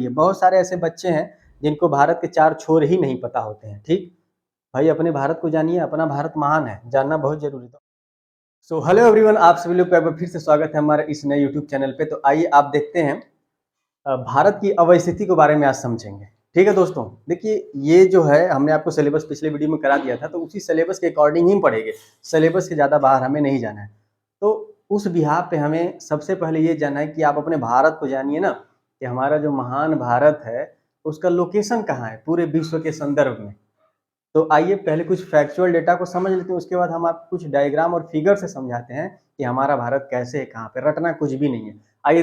ये बहुत सारे ऐसे बच्चे हैं जिनको भारत के चार छोर ही नहीं पता होते हैं। ठीक भाई, अपने भारत को जानिए, अपना भारत महान है, जानना बहुत जरूरी है। सो हेलो एवरीवन, आप सभी लोग का एक बार फिर से स्वागत है हमारे इस नए यूट्यूब चैनल पे। तो आइए आप देखते हैं भारत की अवस्थिति के बारे में आज समझेंगे। ठीक है दोस्तों, देखिए ये जो है हमने आपको सिलेबस पिछले वीडियो में करा दिया था, तो उसी सिलेबस के अकॉर्डिंग ही पढ़ेंगे। सिलेबस के ज़्यादा बाहर हमें नहीं जाना है। तो उस बिहार पे हमें सबसे पहले ये जानना है कि आप अपने भारत को जानिए ना, कि हमारा जो महान भारत है उसका लोकेशन कहाँ है पूरे विश्व के संदर्भ में। तो आइए पहले कुछ फैक्चुअल डेटा को समझ लेते हैं, उसके बाद हम आपको कुछ डायग्राम और फिगर से समझाते हैं कि हमारा भारत कैसे है, कहाँ पे। रटना कुछ भी नहीं है। आइए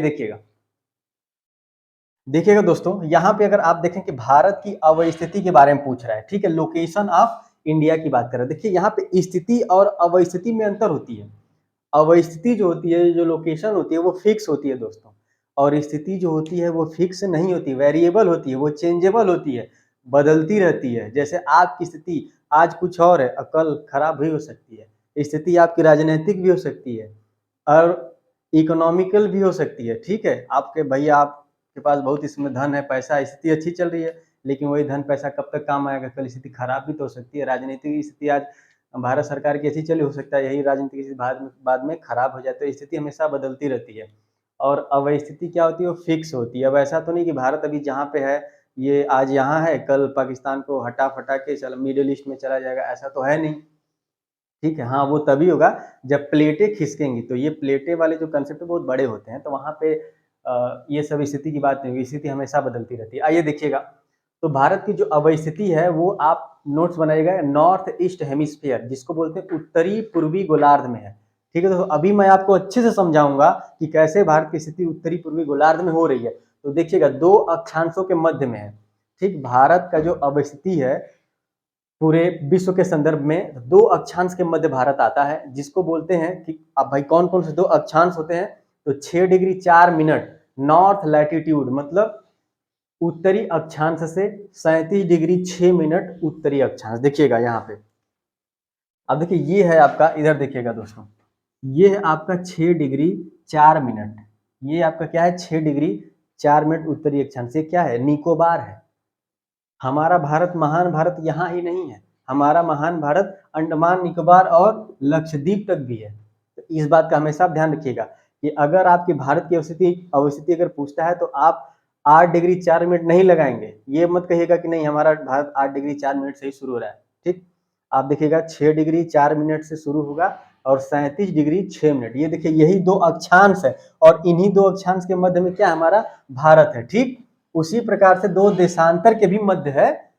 देखिएगा दोस्तों, यहाँ पे अगर आप देखें कि भारत की अवस्थिति के बारे में पूछ रहा है। ठीक है, लोकेशन ऑफ इंडिया की बात कर रहे हैं। देखिए यहाँ पे स्थिति और अवस्थिति में अंतर होती है। अवस्थिति जो होती है, जो लोकेशन होती है, वो फिक्स होती है दोस्तों, और स्थिति जो होती है वो फिक्स नहीं होती, वेरिएबल होती है, वो चेंजेबल होती है, बदलती रहती है। जैसे आपकी स्थिति आज कुछ और है, कल खराब भी हो सकती है। स्थिति आपकी राजनीतिक भी हो सकती है और इकोनॉमिकल भी हो सकती है। ठीक है, आपके भैया आपके पास बहुत इसमें धन है, पैसा, स्थिति अच्छी चल रही है, लेकिन वही धन पैसा कब तक काम आएगा, कल स्थिति खराब भी तो हो सकती है। राजनीतिक स्थिति आज भारत सरकार की अच्छी चली, हो सकता है यही राजनीतिक स्थिति बाद में खराब हो जाए। तो स्थिति हमेशा बदलती रहती है। और अवस्थिति क्या होती है, वो फिक्स होती है। अब ऐसा तो नहीं कि भारत अभी जहाँ पे है, ये आज यहाँ है, कल पाकिस्तान को हटा फटा के चल मिडिल ईस्ट में चला जाएगा, ऐसा तो है नहीं। ठीक है, हाँ वो तभी होगा जब प्लेटें खिसकेंगी। तो ये प्लेटें वाले जो कंसेप्ट बहुत बड़े होते हैं, तो वहाँ पे ये सब स्थिति की बात नहीं होगी, स्थिति हमेशा बदलती रहती है। आइए देखिएगा, तो भारत की जो अवस्थिति है वो आप नोट्स बनाइएगा, नॉर्थ ईस्ट हेमिस्फीयर, जिसको बोलते हैं उत्तरी पूर्वी गोलार्ध में है। ठीक है, तो अभी मैं आपको अच्छे से समझाऊंगा कि कैसे भारत की स्थिति उत्तरी पूर्वी गोलार्ध में हो रही है। तो देखिएगा, दो अक्षांशों के मध्य में है। ठीक, भारत का जो अवस्थिति है पूरे विश्व के संदर्भ में दो अक्षांश के मध्य भारत आता है, जिसको बोलते हैं कि अब भाई कौन कौन से दो अक्षांश होते हैं। तो 6 डिग्री 4 मिनट नॉर्थ लैटिट्यूड, मतलब उत्तरी अक्षांश से 37 डिग्री 6 मिनट उत्तरी अक्षांश। देखिएगा यहाँ पे, अब देखिए ये है आपका, इधर देखिएगा दोस्तों, ये है आपका 6 डिग्री 4 मिनट। ये आपका क्या है, 6 डिग्री 4 मिनट उत्तरी अक्षांश। ये क्या है, निकोबार है। हमारा भारत, महान भारत यहाँ ही नहीं है, हमारा महान भारत अंडमान निकोबार और लक्षद्वीप तक भी है। तो इस बात का हमेशा ध्यान रखिएगा कि अगर आपके भारत की अवस्थिति अगर पूछता है, तो आप 8 डिग्री 4 मिनट नहीं लगाएंगे। ये मत कहिएगा कि नहीं हमारा भारत 8 डिग्री 4 मिनट से ही शुरू हो रहा है। ठीक, आप देखिएगा 6 डिग्री 4 मिनट से शुरू होगा और 37 डिग्री 6 मिनट। ये देखिए, यही दो अक्षांश है, और इन्हीं दो अक्षांश के मध्य में क्या हमारा भारत है। ठीक, उसी प्रकार से दो देशांतर के भी मध्य है।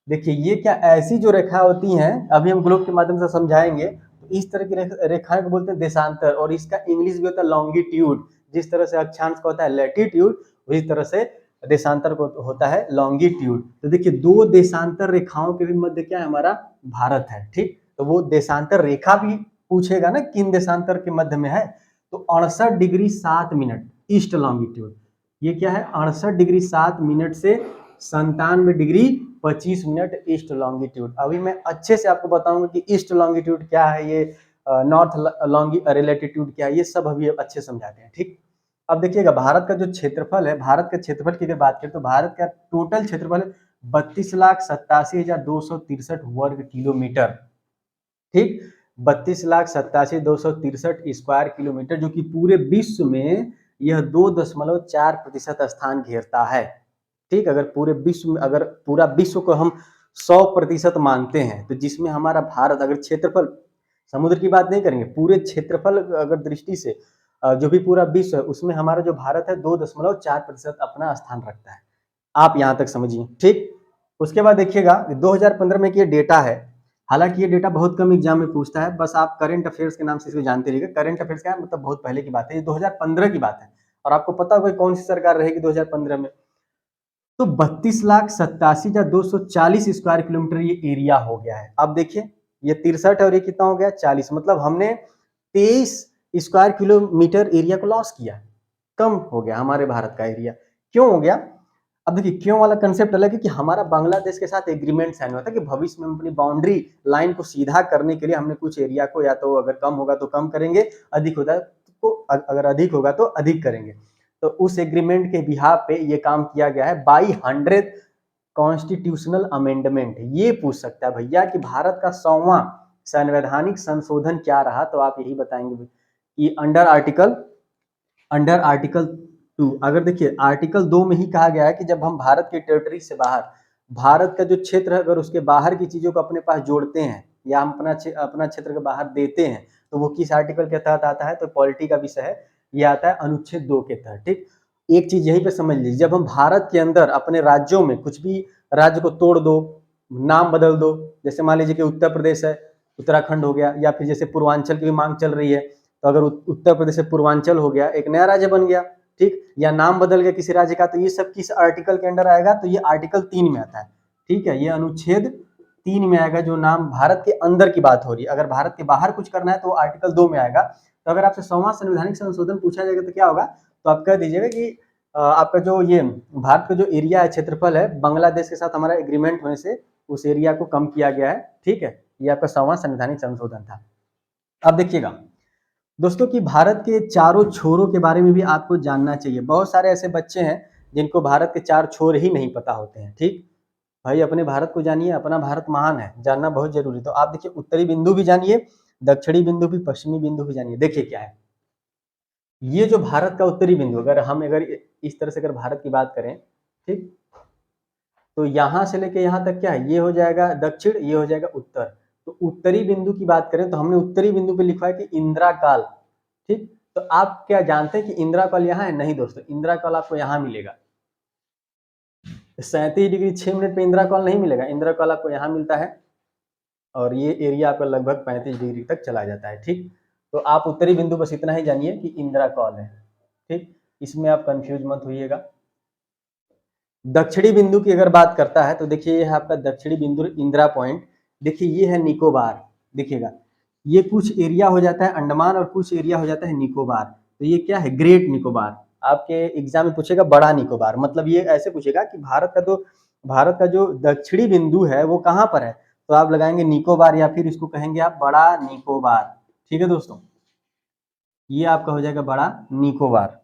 देखिए ये क्या, ऐसी जो रेखा होती हैं, अभी हम ग्लोब के माध्यम से समझाएंगे, तो इस तरह की रेखाएं को बोलते हैं देशांतर, और इसका इंग्लिश भी होता है लॉन्गिट्यूड। जिस तरह से अक्षांश का होता है लैटिट्यूड, उसी तरह से देशांतर को होता है लॉन्गिट्यूड। तो देखिए, दो देशांतर रेखाओं के भी मध्य क्या है, हमारा भारत है। ठीक, तो वो देशांतर रेखा भी पूछेगा ना, किन देशांतर के मध्य में है। तो 68 डिग्री 7 मिनट ईस्ट लॉन्गिट्यूड। ये क्या है, 68 डिग्री 7 मिनट से 97 डिग्री 25 मिनट ईस्ट लॉन्गिट्यूड। अभी मैं अच्छे से आपको बताऊंगा कि ईस्ट लॉन्गिट्यूड क्या है, ये नॉर्थ लैटिट्यूड क्या है, ये सब अभी अच्छे समझाते हैं। ठीक, अब देखिएगा भारत का जो क्षेत्रफल है, भारत के क्षेत्रफल की अगर बात करें तो भारत का टोटल क्षेत्रफल 32,87,263 वर्ग किलोमीटर। ठीक, 32,87,263 स्क्वायर किलोमीटर, जो कि पूरे विश्व में यह 2.4% स्थान घेरता है। ठीक, अगर पूरे विश्व में, अगर पूरा विश्व को हम 100% मानते हैं, तो जिसमें हमारा भारत, अगर क्षेत्रफल, समुद्र की बात नहीं करेंगे, पूरे क्षेत्रफल अगर दृष्टि से जो भी पूरा विश्व है, उसमें हमारा जो भारत है 2.4% अपना स्थान रखता है। आप यहाँ तक समझिए। ठीक, उसके बाद देखिएगा 2015 में ये डेटा है। हालांकि ये डेटा बहुत कम एग्जाम में पूछता है, बस आप करंट अफेयर्स के नाम से इसको जानते रहिएगा। करंट अफेयर्स क्या है, मतलब बहुत पहले की बात है, ये 2015 की बात है। और आपको पता होगा कौन सी सरकार रहेगी 2015 में। तो 32,87,240 स्क्वायर किलोमीटर ये एरिया हो गया है। अब देखिए, ये 63 और ये कितना हो गया, 40, मतलब हमने 23 स्क्वायर किलोमीटर एरिया को लॉस किया, कम हो गया हमारे भारत का एरिया। क्यों हो गया, अब देखिए क्यों वाला कंसेप्ट अलग है कि हमारा बांग्लादेश के साथ एग्रीमेंट साइन हुआ था कि भविष्य में हम अपनी बाउंड्री लाइन को सीधा करने के लिए हमने कुछ एरिया को, या तो अगर कम होगा तो कम करेंगे, अधिक होता है तो अगर अधिक होगा तो अधिक करेंगे। तो उस एग्रीमेंट के बिहाफ पे ये काम किया गया है। बाई 100th कॉन्स्टिट्यूशनल अमेंडमेंट ये पूछ सकता है भैया कि भारत का 100वां संवैधानिक संशोधन क्या रहा, तो आप यही बताएंगे कि अंडर आर्टिकल 2। अगर देखिए आर्टिकल 2 में ही कहा गया है कि जब हम भारत के टेरिटरी से बाहर, भारत का जो क्षेत्र है, अगर उसके बाहर की चीजों को अपने पास जोड़ते हैं या हम अपना क्षेत्र के बाहर देते हैं तो वो किस आर्टिकल के तहत आता है, तो पॉलिटी का विषय है, ये आता है अनुच्छेद 2 के तहत। ठीक, एक चीज यहीं पे समझ लीजिए, जब हम भारत के अंदर अपने राज्यों में कुछ भी राज्य को तोड़ दो, नाम बदल दो, जैसे मान लीजिए कि उत्तर प्रदेश है, उत्तराखंड हो गया, या फिर जैसे पूर्वांचल की भी मांग चल रही है, तो अगर उत्तर प्रदेश से पूर्वांचल हो गया, एक नया राज्य बन गया, ठीक, या नाम बदल गया किसी राज्य का, तो ये सब किस आर्टिकल के अंडर आएगा, तो ये आर्टिकल 3 में आता है। ठीक है, ये अनुच्छेद 3 में आएगा, जो नाम भारत के अंदर की बात हो रही है। अगर भारत के बाहर कुछ करना है तो आर्टिकल 2 में आएगा। तो अगर आपसे 100वां संवैधानिक संशोधन पूछा जाएगा तो क्या होगा, तो आप कह दीजिएगा कि आपका जो ये भारत का जो एरिया है, क्षेत्रफल है, बांग्लादेश के साथ हमारा एग्रीमेंट होने से उस एरिया को कम किया गया है। ठीक है, ये आपका 100वां संवैधानिक संशोधन था। अब देखिएगा दोस्तों कि भारत के चारों छोरों के बारे में भी आपको जानना चाहिए। बहुत सारे ऐसे बच्चे हैं जिनको भारत के चार छोर ही नहीं पता होते हैं। ठीक भाई, अपने भारत को जानिए, अपना भारत महान है, जानना बहुत जरूरी। तो आप देखिए उत्तरी बिंदु भी जानिए, दक्षिणी बिंदु भी, पश्चिमी बिंदु भी जानिए। देखिए क्या है, ये जो भारत का उत्तरी बिंदु, अगर इस तरह से अगर भारत की बात करें, ठीक, तो यहां से लेके यहां तक क्या है, ये हो जाएगा दक्षिण, ये हो जाएगा उत्तर। तो उत्तरी बिंदु की बात करें तो हमने उत्तरी बिंदु पे लिखा है कि इंदिरा काल। ठीक, तो आप क्या जानते हैं कि इंदिरा काल यहाँ है? नहीं दोस्तों, इंदिरा काल आपको यहाँ मिलेगा। 37 डिग्री 6 मिनट पे इंदिरा काल नहीं मिलेगा, इंदिरा काल आपको यहाँ मिलता है, और ये एरिया आपका लगभग 35 डिग्री तक चला जाता है। ठीक, तो आप उत्तरी बिंदु बस इतना ही जानिए कि इंदिरा काल है। ठीक, इसमें आप कंफ्यूज मत होइएगा। दक्षिणी बिंदु की अगर बात करता है तो देखिए, ये है आपका दक्षिणी बिंदु इंदिरा पॉइंट। देखिए ये है निकोबार, देखिएगा ये कुछ एरिया हो जाता है अंडमान और कुछ एरिया हो जाता है निकोबार। तो ये क्या है, ग्रेट निकोबार। आपके एग्जाम में पूछेगा बड़ा निकोबार, मतलब ये ऐसे पूछेगा कि भारत का जो दक्षिणी बिंदु है वो कहाँ पर है, तो आप लगाएंगे निकोबार, या फिर इसको कहेंगे आप बड़ा निकोबार। ठीक है दोस्तों, ये आपका हो जाएगा बड़ा निकोबार।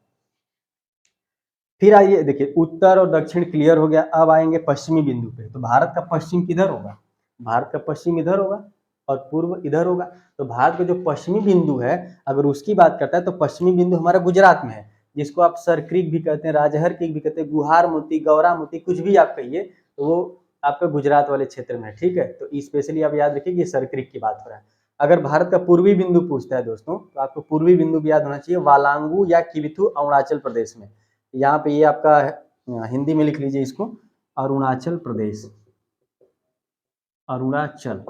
फिर आइए देखिए, उत्तर और दक्षिण क्लियर हो गया। अब आएंगे पश्चिमी बिंदु पे। तो भारत का पश्चिम किधर होगा, भारत का पश्चिम इधर होगा और पूर्व इधर होगा। तो भारत का जो पश्चिमी बिंदु है, अगर उसकी बात करता है तो पश्चिमी बिंदु हमारा गुजरात में है, जिसको आप सर क्रीक भी कहते हैं, राजहर क्रीक भी कहते हैं, गुहार मोती, गौरा मोती, कुछ भी आप कहिए, तो वो आपका गुजरात वाले क्षेत्र में है। ठीक है, तो स्पेशली आप याद रखिए कि सर क्रीक की बात हो रहा है। अगर भारत का पूर्वी बिंदु पूछता है दोस्तों, तो आपको पूर्वी बिंदु भी याद होना चाहिए, वालांगू या किबिथु अरुणाचल प्रदेश में। यहाँ पे ये आपका हिंदी में लिख लीजिए इसको, अरुणाचल प्रदेश, अरुणाचल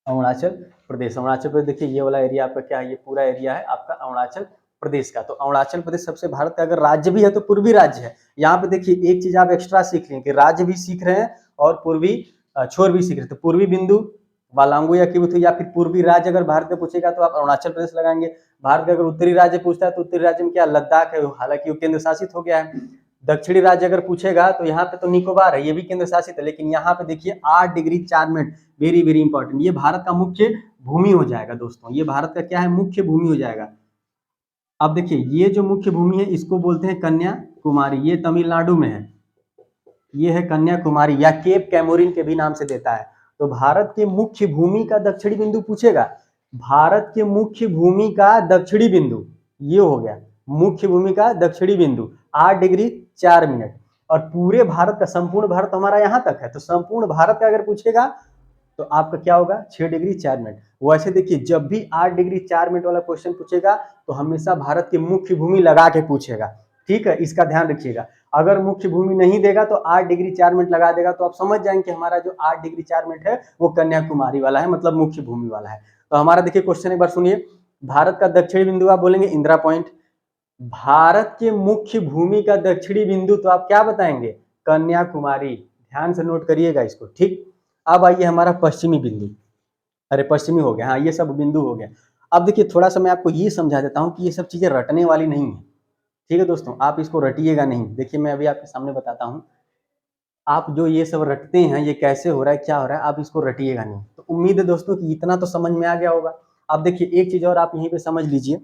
अरुणाचल प्रदेश। अरुणाचल प्रदेश देखिए, ये वाला एरिया आपका क्या है, ये पूरा एरिया है आपका अरुणाचल प्रदेश का। तो अरुणाचल प्रदेश सबसे भारत का अगर राज्य भी है तो पूर्वी राज्य है। यहाँ पे देखिए एक चीज आप एक्स्ट्रा सीख लें कि राज्य भी सीख रहे हैं और पूर्वी छोर भी सीख रहे हैं। तो पूर्वी बिंदु वालांगू या किबुथु, या फिर पूर्वी राज्य अगर भारत का पूछेगा तो आप अरुणाचल प्रदेश लगाएंगे। भारत का अगर उत्तरी राज्य पूछता है तो उत्तरी राज्य में क्या, लद्दाख है, हालांकि वो केंद्र शासित हो गया है। दक्षिणी राज्य अगर पूछेगा तो यहाँ पे तो निकोबार है, ये भी केंद्र शासित है, लेकिन यहाँ पे देखिए 8 degree 4 minute, very very important, ये भारत का मुख्य भूमि हो जाएगा दोस्तों, ये भारत का क्या है, मुख्य भूमि हो जाएगा। अब देखिए ये जो मुख्य भूमि है इसको बोलते हैं कन्याकुमारी, ये तमिलनाडु में है, ये है कन्याकुमारी, या केप कैमोरिन के भी नाम से देता है। तो भारत के मुख्य भूमि का दक्षिणी बिंदु पूछेगा, भारत के मुख्य भूमि का दक्षिणी बिंदु ये हो गया, मुख्य भूमि का दक्षिणी बिंदु 8 डिग्री 4 मिनट। और पूरे भारत का, संपूर्ण भारत हमारा यहाँ तक है, तो संपूर्ण भारत का अगर पूछेगा तो आपका क्या होगा, 6 डिग्री 4 मिनट। वैसे देखिए जब भी 8 डिग्री 4 मिनट वाला क्वेश्चन पूछेगा तो हमेशा भारत की मुख्य भूमि लगा के पूछेगा। ठीक है, इसका ध्यान रखिएगा। अगर मुख्य भूमि नहीं देगा तो 8 डिग्री 4 मिनट लगा देगा, तो आप समझ जाएंगे कि हमारा जो 8 डिग्री 4 मिनट है वो कन्याकुमारी वाला है, मतलब मुख्य भूमि वाला है। तो हमारा देखिए क्वेश्चन एक बार सुनिए, भारत का दक्षिणी बिंदु आप बोलेंगे इंदिरा पॉइंट, भारत के मुख्य भूमि का दक्षिणी बिंदु तो आप क्या बताएंगे, कन्याकुमारी। ध्यान से नोट करिएगा इसको। ठीक, अब आइए हमारा पश्चिमी बिंदु, अरे पश्चिमी हो गया, हाँ ये सब बिंदु हो गया। अब देखिए थोड़ा सा मैं आपको ये समझा देता हूँ कि ये सब चीजें रटने वाली नहीं है। ठीक है दोस्तों, आप इसको रटिएगा नहीं। देखिए मैं अभी आपके सामने बताता हूँ, आप जो ये सब रटते हैं, ये कैसे हो रहा है, क्या हो रहा है, आप इसको रटिएगा नहीं। तो उम्मीद है दोस्तों कि इतना तो समझ में आ गया होगा। अब देखिए एक चीज और आप यहीं पे समझ लीजिए,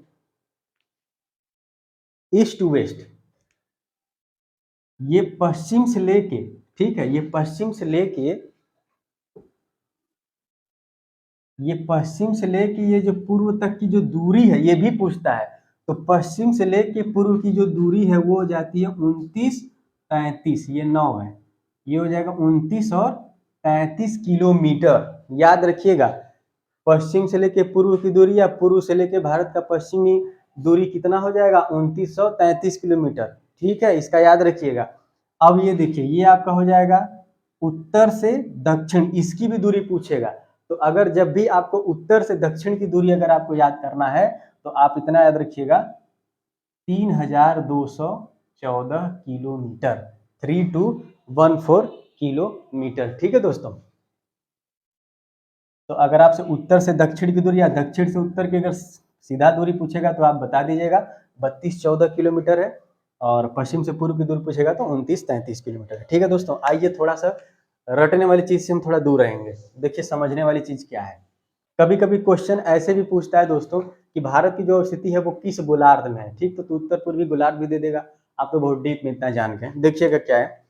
ईस्ट टू वेस्ट, ये पश्चिम से लेके, ठीक है, ये पश्चिम से लेके, ये पश्चिम से लेके ये जो पूर्व तक की जो दूरी है ये भी पूछता है। तो पश्चिम से लेके पूर्व की जो दूरी है वो हो जाती है 29 35, ये 9 है, ये हो जाएगा 29 और 35 किलोमीटर। याद रखिएगा, पश्चिम से लेके पूर्व की दूरी या पूर्व से लेके भारत का पश्चिमी दूरी कितना हो जाएगा, 2933 किलोमीटर। ठीक है, इसका याद रखिएगा। अब ये देखिए, ये आपका हो जाएगा उत्तर से दक्षिण, इसकी भी दूरी पूछेगा। तो अगर जब भी आपको उत्तर से दक्षिण की दूरी अगर आपको याद करना है तो आप इतना याद रखिएगा, 3214 किलोमीटर, 3214 किलोमीटर। ठीक है दोस्तों, तो अगर आपसे उत्तर से दक्षिण की दूरी या दक्षिण से उत्तर की अगर सीधा दूरी पूछेगा तो आप बता दीजिएगा 3214 किलोमीटर है, और पश्चिम से पूर्व की दूरी पूछेगा तो 2933 किलोमीटर है। ठीक है दोस्तों, आइए थोड़ा सा रटने वाली चीज से हम थोड़ा दूर रहेंगे। देखिए समझने वाली चीज क्या है। कभी कभी क्वेश्चन ऐसे भी पूछता है दोस्तों कि भारत की जो स्थिति है वो किस गोलार्ध में है। ठीक, तो उत्तर पूर्वी गोलार्ध भी दे देगा। आप तो बहुत डीप में इतना जान गए। देखिएगा क्या है,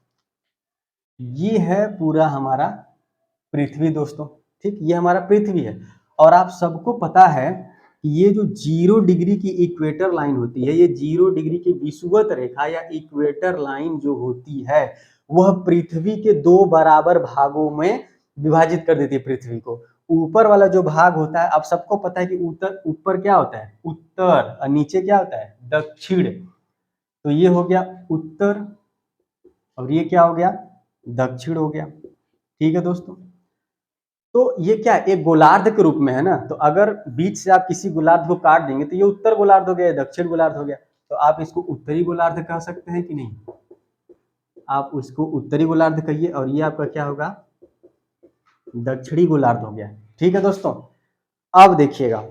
ये है पूरा हमारा पृथ्वी दोस्तों। ठीक, ये हमारा पृथ्वी है, और आप सबको पता है कि ये जो 0 डिग्री की इक्वेटर लाइन होती है, ये 0 डिग्री की विषुवत रेखा या इक्वेटर लाइन जो होती है वह पृथ्वी के 2 बराबर भागों में विभाजित कर देती है पृथ्वी को। ऊपर वाला जो भाग होता है, आप सबको पता है कि उत्तर, ऊपर क्या होता है उत्तर, और नीचे क्या होता है दक्षिण। तो ये हो गया उत्तर और ये क्या हो गया दक्षिण हो गया। ठीक है दोस्तों, तो ये क्या है, एक गोलार्ध के रूप में है ना। तो अगर बीच से आप किसी गोलार्ध को काट देंगे तो ये उत्तर गोलार्ध हो गया, दक्षिण गोलार्ध हो गया। तो आप इसको उत्तरी गोलार्ध कह सकते हैं कि नहीं, आप उसको उत्तरी गोलार्ध कहिए, और ये आपका क्या होगा दक्षिणी गोलार्ध हो गया। ठीक है दोस्तों, अब देखिएगा,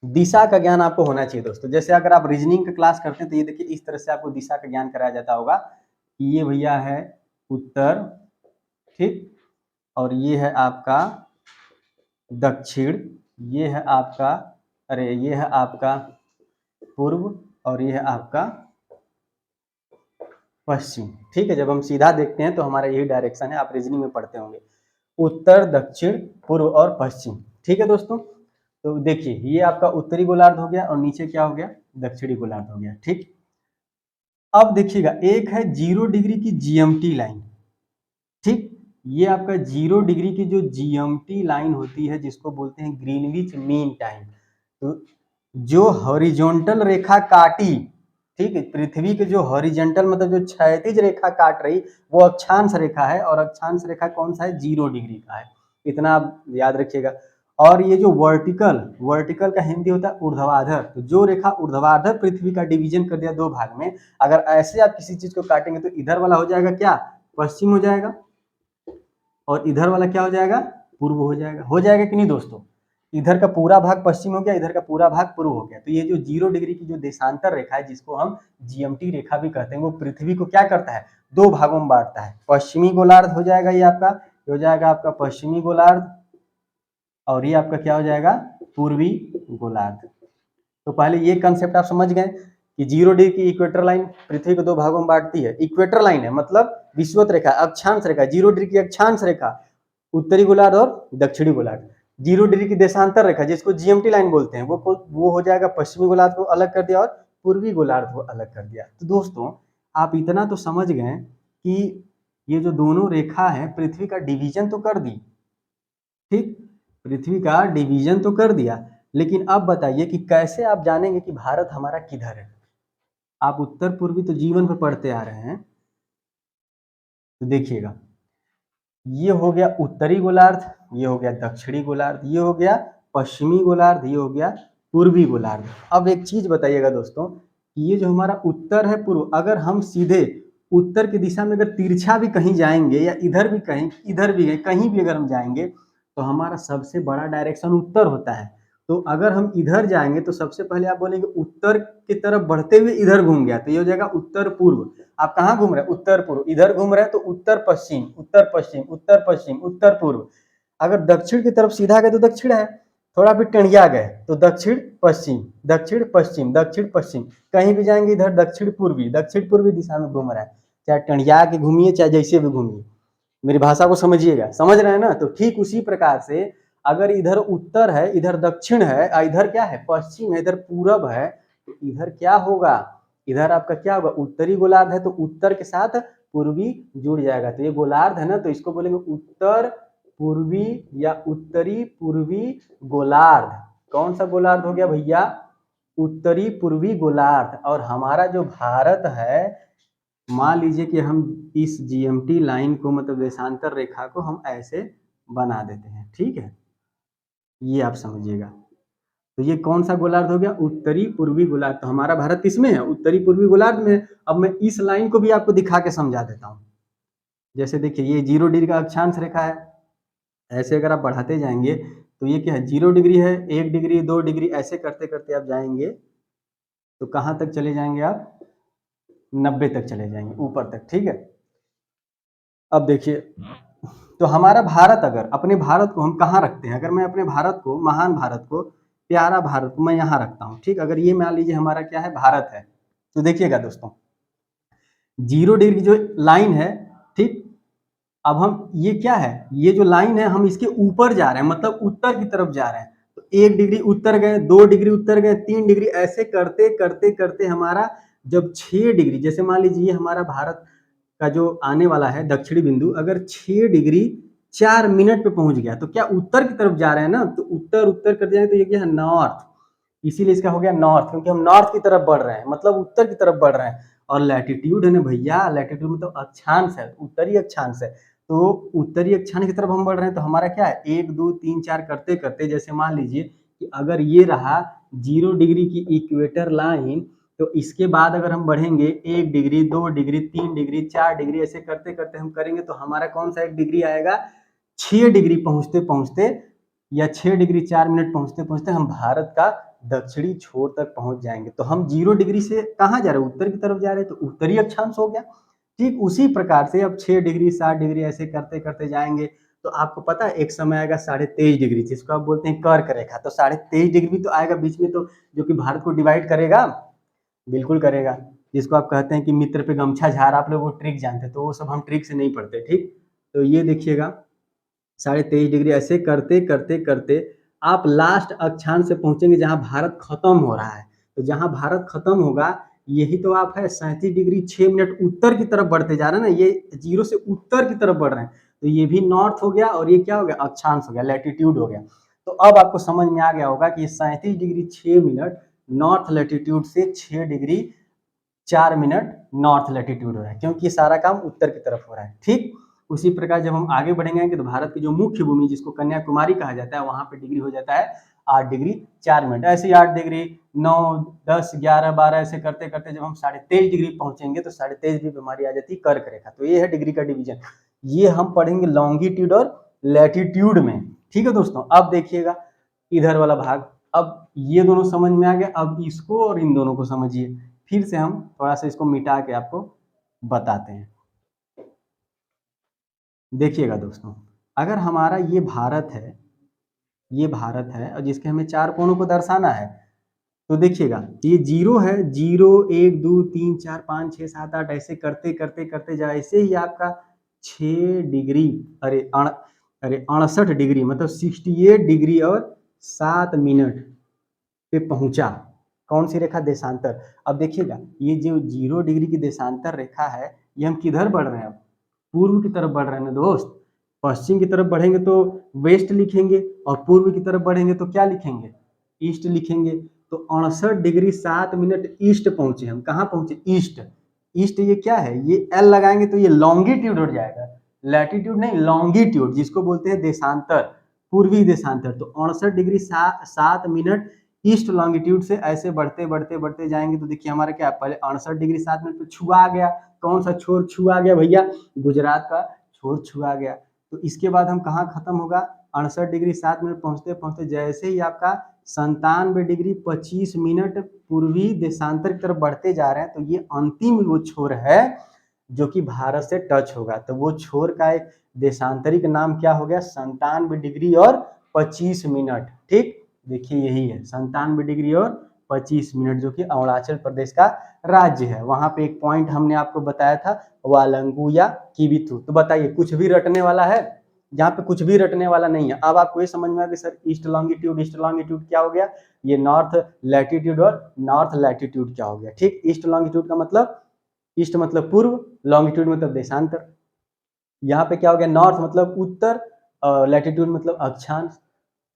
दिशा का ज्ञान आपको होना चाहिए दोस्तों। जैसे अगर आप रीजनिंग का क्लास करते हैं तो ये देखिए इस तरह से आपको दिशा का ज्ञान कराया जाता होगा कि ये भैया है उत्तर, ठीक, और ये है आपका दक्षिण, ये है आपका, अरे ये है आपका पूर्व, और ये है आपका पश्चिम। ठीक है, जब हम सीधा देखते हैं तो हमारा यही डायरेक्शन है, आप रीजनिंग में पढ़ते होंगे उत्तर दक्षिण पूर्व और पश्चिम। ठीक है दोस्तों, तो देखिए ये आपका उत्तरी गोलार्ध हो गया और नीचे क्या हो गया दक्षिणी गोलार्ध हो गया। ठीक, अब देखिएगा एक है 0 डिग्री की जीएमटी लाइन। ठीक, ये आपका 0 डिग्री की जो जीएमटी लाइन होती है जिसको बोलते हैं ग्रीनविच मीन टाइम। तो जो हॉरिजॉन्टल रेखा काटी, ठीक है, पृथ्वी के जो हॉरिजॉन्टल मतलब जो क्षैतिज रेखा काट रही वो अक्षांश रेखा है, और अक्षांश रेखा कौन सा है 0 डिग्री का है। इतना आप याद रखिएगा। और ये जो वर्टिकल, वर्टिकल का हिंदी होता है ऊर्ध्वाधर, तो जो रेखा ऊर्ध्वाधर पृथ्वी का डिवीजन कर दिया 2 भाग में, अगर ऐसे आप किसी चीज को काटेंगे तो इधर वाला हो जाएगा क्या पश्चिम हो जाएगा, और इधर वाला क्या हो जाएगा पूर्व हो जाएगा कि नहीं दोस्तों। इधर का पूरा भाग पश्चिम हो गया, इधर का पूरा भाग पूर्व हो गया। तो ये जो 0 डिग्री की जो देशांतर रेखा है जिसको हम जीएमटी रेखा भी कहते हैं, वो पृथ्वी को क्या करता है 2 भागों में बांटता है। पश्चिमी गोलार्ध हो जाएगा ये आपका, हो जाएगा आपका पश्चिमी गोलार्ध, और ये आपका क्या हो जाएगा पूर्वी गोलार्ध। तो पहले ये कंसेप्ट आप समझ गए कि 0 डिग्री की इक्वेटर लाइन पृथ्वी को 2 भागों में बांटती है। इक्वेटर लाइन है मतलब विषुवत रेखा, अक्षांश रेखा, 0 डिग्री की अक्षांश रेखा उत्तरी गोलार्ध और दक्षिणी गोलार्ध। 0 डिग्री की देशांतर रेखा जिसको जीएमटी लाइन बोलते हैं वो हो जाएगा पश्चिमी गोलार्ध को अलग कर दिया और पूर्वी गोलार्ध को अलग कर दिया। तो दोस्तों आप इतना तो समझ गए कि ये जो दोनों रेखा है पृथ्वी का डिवीजन तो कर दी, ठीक, पृथ्वी का डिवीजन तो कर दिया, लेकिन अब बताइए कि कैसे आप जानेंगे कि भारत हमारा किधर है। आप उत्तर पूर्वी तो जीवन में पढ़ते आ रहे हैं, तो देखिएगा ये हो गया उत्तरी गोलार्ध, ये हो गया दक्षिणी गोलार्ध, ये हो गया पश्चिमी गोलार्ध, ये हो गया पूर्वी गोलार्ध। अब एक चीज बताइएगा दोस्तों, ये जो हमारा उत्तर है पूर्व, अगर हम सीधे उत्तर की दिशा में अगर तिरछा भी कहीं जाएंगे या इधर भी कहीं, इधर भी कहीं भी अगर हम जाएंगे तो हमारा सबसे बड़ा डायरेक्शन उत्तर होता है। तो अगर हम इधर जाएंगे तो सबसे पहले आप बोलेंगे उत्तर की तरफ बढ़ते हुए इधर घूम गया, तो ये हो जाएगा उत्तर पूर्व। आप कहाँ घूम रहे हैं उत्तर पूर्व, इधर घूम रहे हैं तो उत्तर पश्चिम, उत्तर पश्चिम, उत्तर पश्चिम, उत्तर पूर्व। अगर दक्षिण की तरफ सीधा गए तो दक्षिण है, थोड़ा भी टेढ़िया गए तो दक्षिण पश्चिम, दक्षिण पश्चिम, दक्षिण पश्चिम, कहीं भी जाएंगे इधर दक्षिण पूर्वी दिशा में घूम रहा है। चाहे टंडिया के घूमिए चाहे जैसे भी घूमिए, मेरी भाषा को समझिएगा, समझ रहे हैं ना। तो ठीक उसी प्रकार से अगर इधर उत्तर है, इधर दक्षिण है, इधर क्या है पश्चिम है, इधर पूरब है, तो इधर क्या होगा, इधर आपका क्या होगा, उत्तरी गोलार्ध है, तो उत्तर के साथ पूर्वी जुड़ जाएगा। तो ये गोलार्ध है ना, तो इसको बोलेंगे उत्तर पूर्वी या उत्तरी पूर्वी गोलार्ध। कौन सा गोलार्ध हो गया भैया, उत्तरी पूर्वी गोलार्ध। और हमारा जो भारत है, मान लीजिए कि हम इस जीएमटी लाइन को मतलब देशांतर रेखा को हम ऐसे बना देते हैं, ठीक है, ये आप समझिएगा। तो ये कौन सा गोलार्ध हो गया, उत्तरी पूर्वी गोलार्ध। तो हमारा भारत किसमें है, उत्तरी पूर्वी गोलार्ध में। अब मैं इस लाइन को भी आपको दिखा के समझा देता हूँ। जैसे देखिए ये 0 डिग्री का अक्षांश रेखा है, ऐसे अगर आप बढ़ाते जाएंगे तो ये क्या है 0 डिग्री है, 1 डिग्री 2 डिग्री ऐसे करते करते आप जाएंगे तो कहाँ तक चले जाएंगे आप, 90 तक चले जाएंगे ऊपर तक, ठीक है। अब देखिए तो हमारा भारत, अगर अपने भारत को हम कहाँ रखते हैं, अगर मैं अपने भारत को, महान भारत को, प्यारा भारत को मैं यहाँ रखता हूँ, ठीक। अगर ये मान लीजिए हमारा क्या है भारत है, तो देखिएगा दोस्तों 0 डिग्री की जो लाइन है, ठीक। अब हम ये क्या है, ये जो लाइन है हम इसके ऊपर जा रहे हैं, मतलब उत्तर की तरफ जा रहे हैं। तो 1 डिग्री उत्तर गए, 2 डिग्री उत्तर गए, 3 डिग्री, ऐसे करते करते करते हमारा जब 6 डिग्री, जैसे मान लीजिए ये हमारा भारत का जो आने वाला है दक्षिणी बिंदु, अगर 6 डिग्री 4 मिनट पे पहुंच गया तो क्या उत्तर की तरफ जा रहे हैं ना, तो उत्तर उत्तर कर जाए तो ये क्या है नॉर्थ, इसीलिए इसका हो गया नॉर्थ, क्योंकि हम नॉर्थ की तरफ बढ़ रहे हैं, मतलब उत्तर की तरफ बढ़ रहे हैं। और लैटिट्यूड है ना भैया, लैटिट्यूड मतलब अक्षांश है, उत्तरी अक्षांश है, तो उत्तरी अक्षांश की तरफ हम बढ़ रहे हैं। तो हमारा क्या है 1 2 3 4 करते करते, जैसे मान लीजिए कि अगर ये रहा 0 डिग्री की इक्वेटर लाइन, तो इसके बाद अगर हम बढ़ेंगे 1 डिग्री 2 डिग्री 3 डिग्री 4 डिग्री ऐसे करते करते हम करेंगे तो हमारा कौन सा एक डिग्री आएगा, 6 डिग्री पहुंचते पहुंचते या 6 डिग्री 4 मिनट पहुंचते पहुंचते हम भारत का दक्षिणी छोर तक पहुंच जाएंगे। तो हम 0 डिग्री से कहाँ जा रहे हैं, उत्तर की तरफ जा रहे हैं, तो उत्तरी अक्षांश हो गया। ठीक उसी प्रकार से अब 6 डिग्री 7 डिग्री ऐसे करते करते जाएंगे तो आपको पता है एक समय आएगा 23.5 डिग्री, जिसको आप बोलते हैं कर्क रेखा। तो 23.5 डिग्री भी तो आएगा बीच में, तो जो कि भारत को डिवाइड करेगा, बिल्कुल करेगा। जिसको आप कहते हैं कि मित्र पे गमछा झाड़, आप लोग वो ट्रिक जानते हैं, तो वो सब हम ट्रिक से नहीं पढ़ते, ठीक। तो ये देखिएगा 23.5 डिग्री ऐसे करते करते करते आप लास्ट अक्षांश से पहुंचेंगे जहां भारत खत्म हो रहा है। तो जहां भारत खत्म होगा यही तो आप है 37 डिग्री 6 मिनट उत्तर की तरफ बढ़ते जा रहे हैं ना, ये 0 से उत्तर की तरफ बढ़ रहे हैं, तो ये भी नॉर्थ हो गया और ये क्या हो गया अक्षांश हो गया, लैटिट्यूड हो गया। तो अब आपको समझ में आ गया होगा कि 37 डिग्री 6 मिनट नॉर्थ लैटिट्यूड से 6 डिग्री 4 मिनट नॉर्थ लैटिट्यूड हो रहा है, क्योंकि सारा काम उत्तर की तरफ हो रहा है, ठीक। उसी प्रकार जब हम आगे बढ़ेंगे कि तो भारत की जो मुख्य भूमि जिसको कन्याकुमारी कहा जाता है, वहां पे डिग्री हो जाता है 8 डिग्री 4 मिनट। ऐसे ही 8 डिग्री 9 10 11 12 ऐसे करते करते जब हम 23.5 डिग्री पहुंचेंगे तो 23.5 डिग्री हमारी आ जाती है कर्क रेखा। तो ये है डिग्री का डिवीजन, ये हम पढ़ेंगे लॉन्गिट्यूड और लैटिट्यूड में, ठीक है दोस्तों। अब देखिएगा इधर वाला भाग, अब ये दोनों समझ में आ गया, अब इसको और इन दोनों को समझिए, फिर से हम थोड़ा सा इसको मिटा के आपको बताते हैं। देखिएगा दोस्तों, अगर हमारा ये भारत है, ये भारत है और जिसके हमें 4 कोणों को दर्शाना है, तो देखिएगा ये 0 है, 0 1 2 3 4 5 6 7 8 ऐसे करते करते करते जैसे ही आपका 6 डिग्री अरे 68 डिग्री मतलब 68 डिग्री और 7 मिनट पे पहुंचा, कौन सी रेखा, देशांतर। अब देखिएगा ये जो 0 डिग्री की देशांतर रेखा है, ये हम किधर बढ़ रहे हैं, अब पूर्व की तरफ बढ़ रहे हैं ना दोस्त। पश्चिम की तरफ बढ़ेंगे तो वेस्ट लिखेंगे और पूर्व की तरफ बढ़ेंगे तो क्या लिखेंगे, ईस्ट लिखेंगे। तो 68 डिग्री 7 मिनट ईस्ट पहुंचे, हम कहाँ पहुंचे, ईस्ट। ईस्ट ये क्या है, ये एल लगाएंगे तो ये लॉन्गिट्यूड हो जाएगा, लैटिट्यूड नहीं लॉन्गिट्यूड, जिसको बोलते हैं देशांतर, पूर्वी देशांतर। तो 68 डिग्री 7 मिनट ईस्ट लॉन्गिट्यूड से ऐसे बढ़ते बढ़ते बढ़ते जाएंगे तो देखिए हमारा क्या, पहले 68 डिग्री 7 मिनट पे छुआ गया, कौन सा छोर छुआ गया भैया, गुजरात का छोर छुआ गया। तो इसके बाद हम कहाँ खत्म होगा, 68 डिग्री 7 मिनट पहुंचते पहुंचते जैसे ही आपका 97 डिग्री 25 मिनट पूर्वी देशांतर की तरफ बढ़ते जा रहे हैं, तो ये अंतिम वो छोर है जो कि भारत से टच होगा। तो वो छोर का एक देशांतरिक नाम क्या हो गया, 97 डिग्री और 25 मिनट, ठीक। देखिए यही है 97 डिग्री और 25 मिनट, जो कि अरुणाचल प्रदेश का राज्य है। वहां पे एक पॉइंट हमने आपको बताया था, वालंगू या किबिथु। तो बताइए कुछ भी रटने वाला है? यहाँ पे कुछ भी रटने वाला नहीं है। अब आपको ये समझ में आ गया सर ईस्ट लॉन्गिट्यूड क्या हो गया, ये नॉर्थ लैटिट्यूड और नॉर्थ लैटिट्यूड क्या हो गया। ठीक, ईस्ट लॉन्गिट्यूड का मतलब, ईस्ट मतलब पूर्व, लॉन्गिट्यूड मतलब देशांतर। यहाँ पे क्या हो गया, नॉर्थ मतलब उत्तर, लैटिट्यूड मतलब अक्षांश।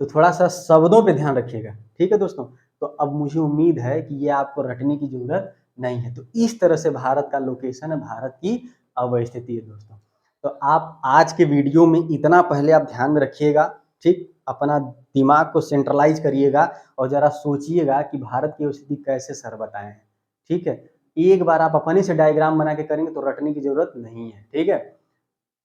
तो थोड़ा सा शब्दों पे ध्यान रखिएगा, ठीक है दोस्तों। तो अब मुझे उम्मीद है कि ये आपको रटने की जरूरत नहीं है। तो इस तरह से भारत का लोकेशन है, भारत की अवस्थिति है दोस्तों। तो आप आज के वीडियो में इतना पहले आप ध्यान में रखिएगा, ठीक, अपना दिमाग को सेंट्रलाइज करिएगा और जरा सोचिएगा कि भारत की अवस्थिति कैसे सर बताए हैं, ठीक है। एक बार आप अपने से डायग्राम बना के करेंगे तो रटने की जरूरत नहीं है, ठीक है।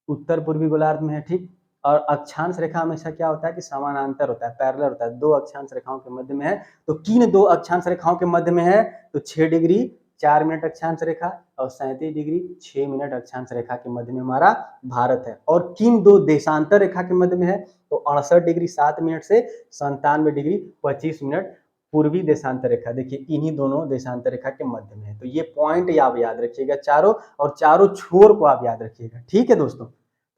उत्तर पूर्वी गोलार्ध में है, ठीक। और अक्षांश रेखा हमेशा क्या होता है कि समानांतर होता है, पैरेलल होता है, दो अक्षांश रेखाओं के मध्य में है। तो किन दो अक्षांश रेखाओं के मध्य में है, तो 6 डिग्री 4 मिनट अक्षांश रेखा और 37 डिग्री 6 मिनट अक्षांश रेखा के मध्य में हमारा भारत है। और किन दो देशांतर रेखा के मध्य में है, तो 68 डिग्री 7 मिनट से 97 डिग्री 25 मिनट पूर्वी देशांतर रेखा। देखिए इन्हीं दोनों देशांतर रेखा के मध्य में है। तो ये पॉइंट आप याद रखिएगा चारों, और चारों छोर को आप याद रखिएगा, ठीक है दोस्तों।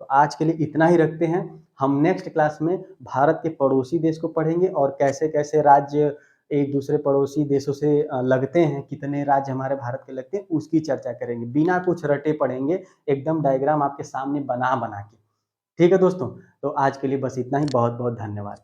तो आज के लिए इतना ही रखते हैं। हम नेक्स्ट क्लास में भारत के पड़ोसी देश को पढ़ेंगे और कैसे कैसे राज्य एक दूसरे पड़ोसी देशों से लगते हैं, कितने राज्य हमारे भारत के लगते हैं, उसकी चर्चा करेंगे। बिना कुछ रटे पढ़ेंगे, एकदम डायग्राम आपके सामने बना बना के, ठीक है दोस्तों। तो आज के लिए बस इतना ही, बहुत बहुत धन्यवाद।